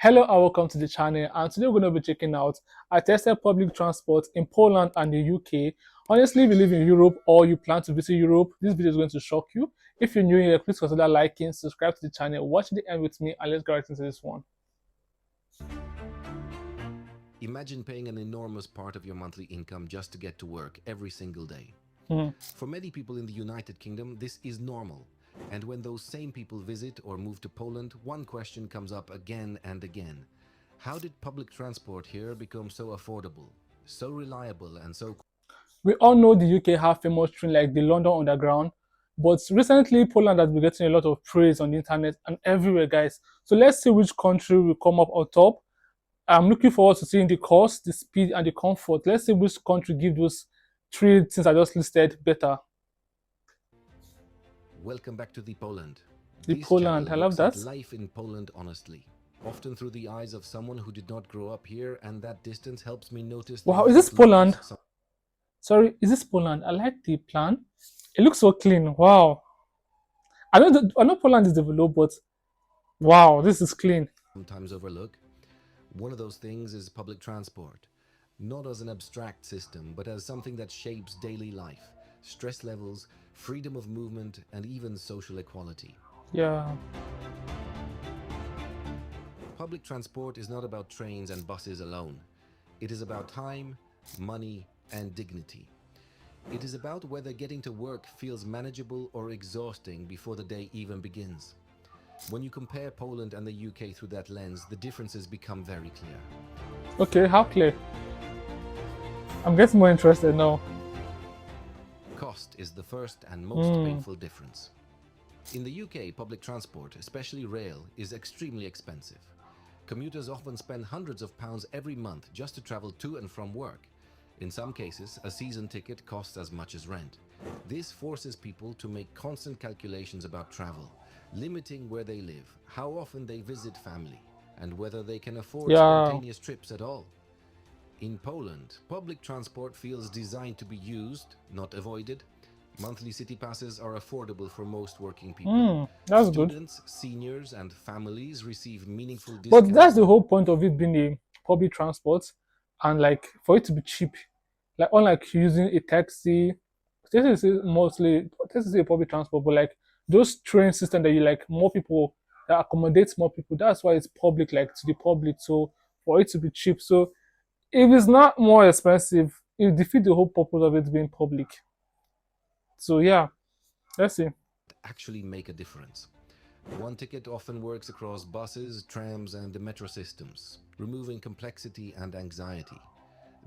Hello and welcome to the channel, and today we're going to be checking out I tested public transport in Poland and the UK. Honestly, if you live in Europe or you plan to visit Europe, this video is going to shock you. If you're new here, please consider liking, subscribe to the channel, watch the end with me, and let's get right into this one. Imagine paying an enormous part of your monthly income just to get to work every single day. Hmm. For many people in the United Kingdom, this is normal. And when those same people visit or move to Poland, one question comes up again and again. How did public transport here become so affordable, so reliable, and so We all know the UK have famous trains like the London Underground, but recently Poland has been getting a lot of praise on the internet and everywhere, guys. So let's see which country will come up on top. I'm looking forward to seeing the cost, the speed, and the comfort. Let's see which country give those three things I just listed better. Welcome back to the Poland. The This channel Poland, I love looks at that. life in Poland honestly, often through the eyes of someone who did not grow up here, and that distance helps me notice Wow, things is this that locals Poland? Sorry, is this Poland? I like the plan. It looks so clean. Wow. I know Poland is developed, but wow, this is clean. sometimes overlook. One of those things is public transport, not as an abstract system, but as something that shapes daily life, stress levels, freedom of movement, and even social equality. Yeah. Public transport is not about trains and buses alone. It is about time, money, and dignity. It is about whether getting to work feels manageable or exhausting before the day even begins. When you compare Poland and the UK through that lens, the differences become very clear. Okay, how clear? I'm getting more interested now. Cost is the first and most painful difference. In the UK, public transport, especially rail, is extremely expensive. Commuters often spend hundreds of pounds every month just to travel to and from work. In some cases, a season ticket costs as much as rent. This forces people to make constant calculations about travel, limiting where they live, how often they visit family, and whether they can afford Yeah. spontaneous trips at all. In Poland, public transport feels designed to be used, not avoided. Monthly city passes are affordable for most working people. That's good. Students, seniors, and families receive meaningful But that's discounts. the whole point of it being a public transport and like for it to be cheap. Like unlike using a taxi, this is mostly this is a public transport, but like those train system that you like more people that accommodates more people, that's why it's public, like to the public. So for it to be cheap. So if it's not more expensive, it defeats the whole purpose of it being public. So yeah, let's see. Actually make a difference. One ticket often works across buses, trams, and the metro systems, removing complexity and anxiety.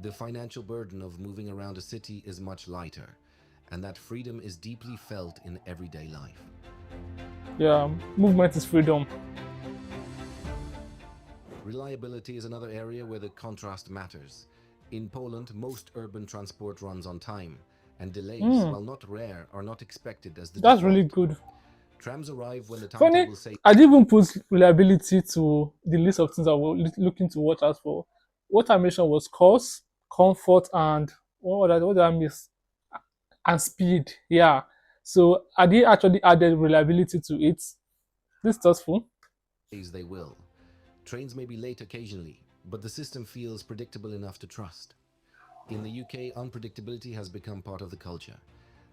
The financial burden of moving around a city is much lighter, and that freedom is deeply felt in everyday life. Yeah, movement is freedom. Reliability is another area where the contrast matters. In Poland, most urban transport runs on time, and delays, while not rare, are not expected as the That's really default. good. Trams arrive when the Funny, timetable says I didn't even put reliability to the list of things I was looking to watch out for. What I mentioned was cost, comfort, and what did I miss? And speed. Yeah. So I did actually added reliability to it. This is thoughtful. they will. Trains may be late occasionally, but the system feels predictable enough to trust. In the UK, unpredictability has become part of the culture.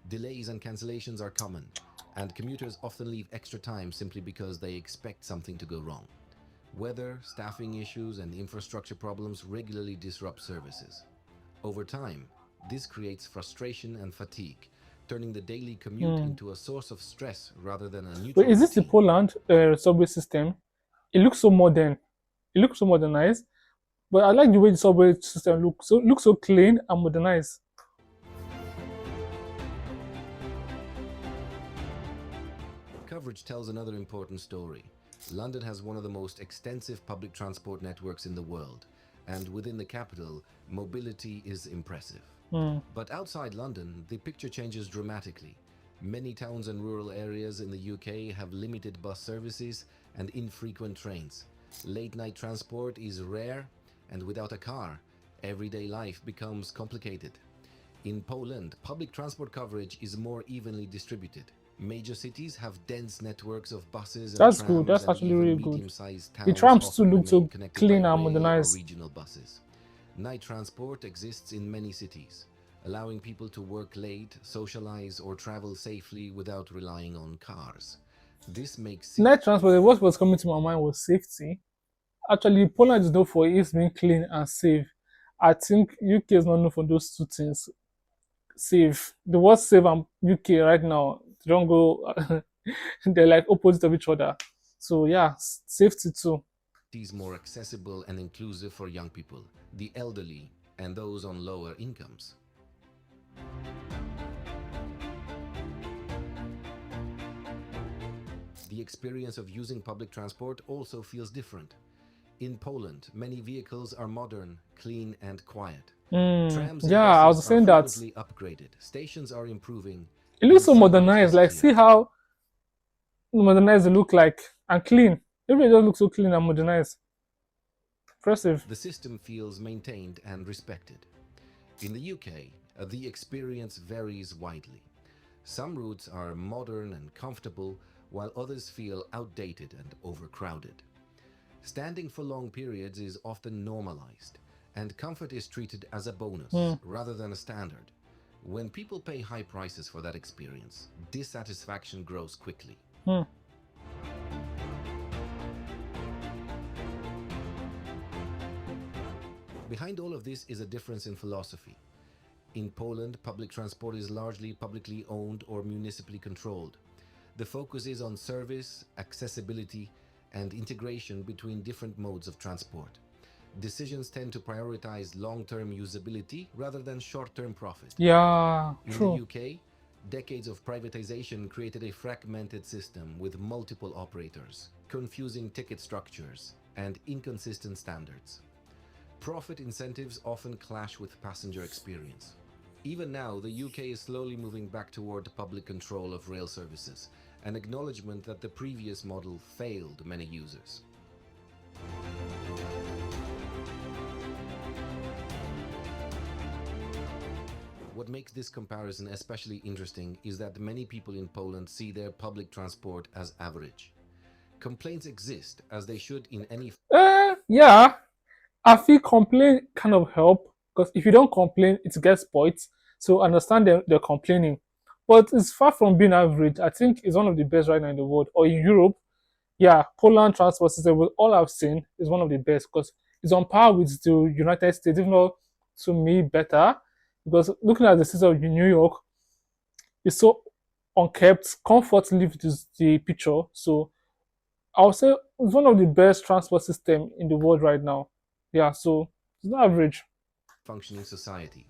Delays and cancellations are common, and commuters often leave extra time simply because they expect something to go wrong. Weather, staffing issues, and infrastructure problems regularly disrupt services. Over time, this creates frustration and fatigue, turning the daily commute into a source of stress rather than a But neutral is this the routine. Poland subway system? It looks so modern. It looks so modernized. But I like the way the subway system looks so clean and modernized. Coverage tells another important story. London has one of the most extensive public transport networks in the world, and within the capital, mobility is impressive. But outside London, the picture changes dramatically. Many towns and rural areas in the UK have limited bus services and infrequent trains. Late night transport is rare, and without a car, everyday life becomes complicated. In Poland, public transport coverage is more evenly distributed. Major cities have dense networks of buses and That's good. trams, That's and actually even really good. medium sized The towns trams too often look remain so connected by clean and rail or modernized. regional buses. Night transport exists in many cities, allowing people to work late, socialize, or travel safely without relying on cars. This makes Night transport, what was coming to my mind was safety. Actually, Poland is known for its being clean and safe. I think UK is not known for those two things. Safe. The word safe and UK right now, they don't go, they're like opposite of each other. So yeah, safety too. cities more accessible and inclusive for young people, the elderly, and those on lower incomes. The experience of using public transport also feels different. In Poland, many vehicles are modern, clean, and quiet. Trams and Yeah, I buses was are saying that frequently upgraded, stations are improving, it looks and so signage modernized. is Like, clear. see how modernized it look like and clean. Everything just looks so clean and modernized. Impressive. The system feels maintained and respected. In the UK, the experience varies widely. Some routes are modern and comfortable, while others feel outdated and overcrowded. Standing for long periods is often normalized, and comfort is treated as a bonus Hmm. rather than a standard. When people pay high prices for that experience, dissatisfaction grows quickly. Hmm. Behind all of this is a difference in philosophy. In Poland, public transport is largely publicly owned or municipally controlled. The focus is on service, accessibility, and integration between different modes of transport. Decisions tend to prioritize long term usability rather than short term profit. Yeah, In the true. UK, decades of privatization created a fragmented system with multiple operators, confusing ticket structures, and inconsistent standards. Profit incentives often clash with passenger experience. Even now, the UK is slowly moving back toward public control of rail services, an acknowledgement that the previous model failed many users. What makes this comparison especially interesting is that many people in Poland see their public transport as average. Complaints exist, as they should in any. Yeah, I feel complain kind of help because if you don't complain, it gets spoiled. So understand they're complaining, but it's far from being average. I think it's one of the best right now in the world or in Europe. Yeah, Poland transport system, with all I've seen, is one of the best because it's on par with the United States, if not to me better. Because looking at the system of New York, it's so unkept. Comfort leaves the picture. So I would say it's one of the best transport system in the world right now. Yeah, so it's not average. functioning society.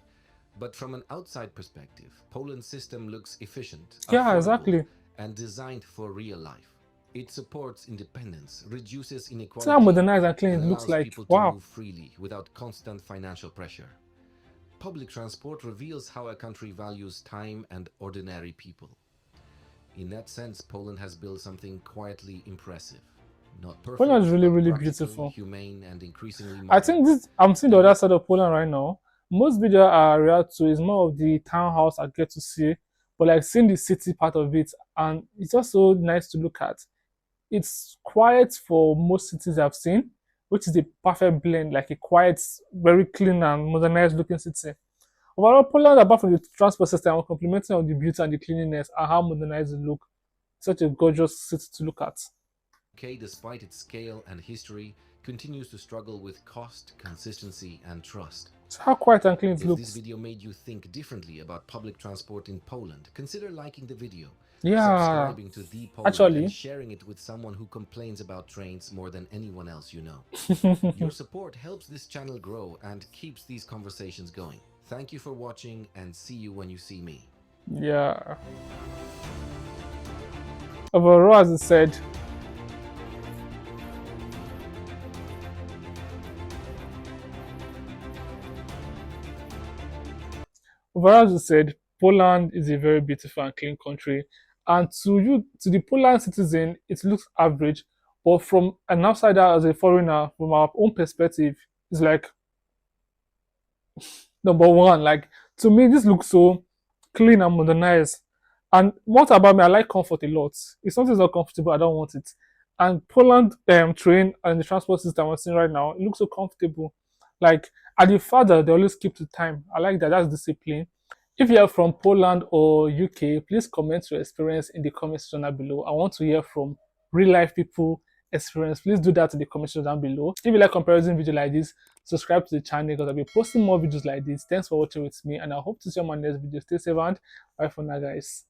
But from an outside perspective, Poland's system looks efficient, Yeah, affordable, exactly. and designed for real life. It supports independence, reduces See how inequality, modernized and clean and it looks allows like. people to Wow. move freely without constant financial pressure. Public transport reveals how a country values time and ordinary people. In that sense, Poland has built something quietly impressive. Not Poland is perfect, really, but really practical, beautiful. humane, and increasingly I modern. think this I'm seeing the And other side of Poland right now. Most video I react to is more of the townhouse I get to see, but like seeing the city part of it, and it's also nice to look at. It's quiet for most cities I've seen, which is the perfect blend, like a quiet, very clean and modernized looking city. Overall, Poland, apart from the transport system, I'm complimenting on the beauty and the cleanliness and how modernized it look. Such a gorgeous city to look at. UK, despite its scale and history, continues to struggle with cost, consistency, and trust. So how quiet and clean it If this looks. video made you think differently about public transport in Poland, consider liking the video, Yeah, subscribing to The Poland, and actually, sharing it with someone who complains about trains more than anyone else you know. Your support helps this channel grow and keeps these conversations going. Thank you for watching, and see you when you see me. yeah. Overall, as I said, overall, as I said, Poland is a very beautiful and clean country. And to you, to the Poland citizen, it looks average. But from an outsider, as a foreigner, from our own perspective, it's like number one. Like to me, this looks so clean and modernized. And what about me? I like comfort a lot. If something's not comfortable, I don't want it. And Poland train and the transport system I'm seeing right now, it looks so comfortable. Like at the father, they always keep to time. I like that. That's discipline. If you are from Poland or UK, please comment your experience in the comment section down below. I want to hear from real life people experience. Please do that in the comment section down below. If you like comparison video like this, subscribe to the channel because I'll be posting more videos like this. Thanks for watching with me, and I hope to see you on my next video. Stay safe and bye for now, guys.